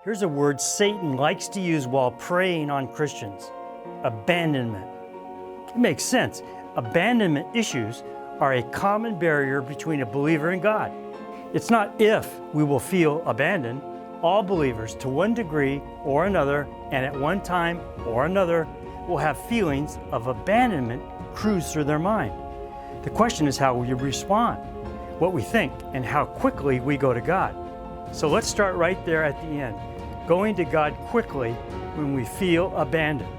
Here's a word Satan likes to use while preying on Christians: abandonment. It makes sense. Abandonment issues are a common barrier between a believer and God. It's not if we will feel abandoned. All believers, to one degree or another, and at one time or another, will have feelings of abandonment cruise through their mind. The question is how we respond, what we think, and how quickly we go to God. So let's start right there at the end, going to God quickly when we feel abandoned.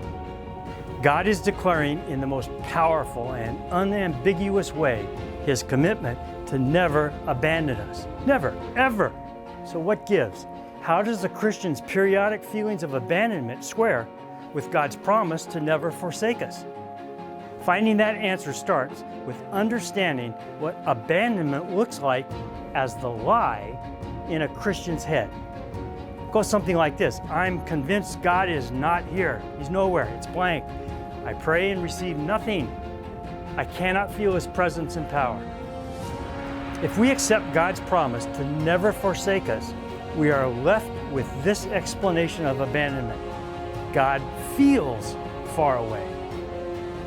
God is declaring in the most powerful and unambiguous way His commitment to never abandon us. Never, ever. So what gives? How does the Christian's periodic feelings of abandonment square with God's promise to never forsake us? Finding that answer starts with understanding what abandonment looks like as the lie in a Christian's head. It goes something like this: I'm convinced God is not here. He's nowhere. It's blank. I pray and receive nothing. I cannot feel His presence and power. If we accept God's promise to never forsake us, we are left with this explanation of abandonment: God feels far away.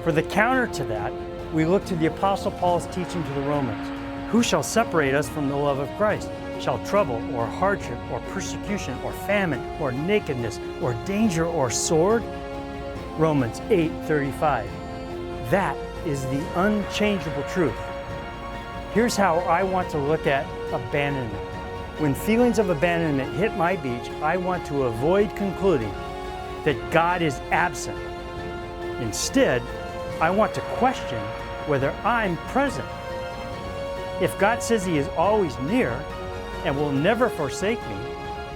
For the counter to that, we look to the Apostle Paul's teaching to the Romans. Who shall separate us from the love of Christ? Shall trouble or hardship or persecution or famine or nakedness or danger or sword? Romans 8:35. That is the unchangeable truth. Here's how I want to look at abandonment. When feelings of abandonment hit my beach, I want to avoid concluding that God is absent. Instead, I want to question whether I'm present. If God says He is always near and will never forsake me,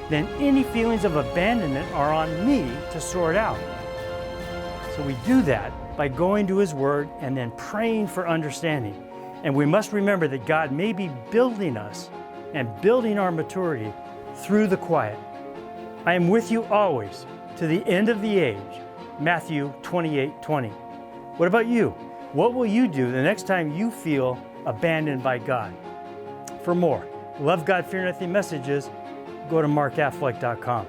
then any feelings of abandonment are on me to sort out. So we do that by going to His Word and then praying for understanding. And we must remember that God may be building us and building our maturity through the quiet. I am with you always to the end of the age. Matthew 28:20. What about you? What will you do the next time you feel abandoned by God? For more Love God, Fear Nothing messages, go to markaffleck.com.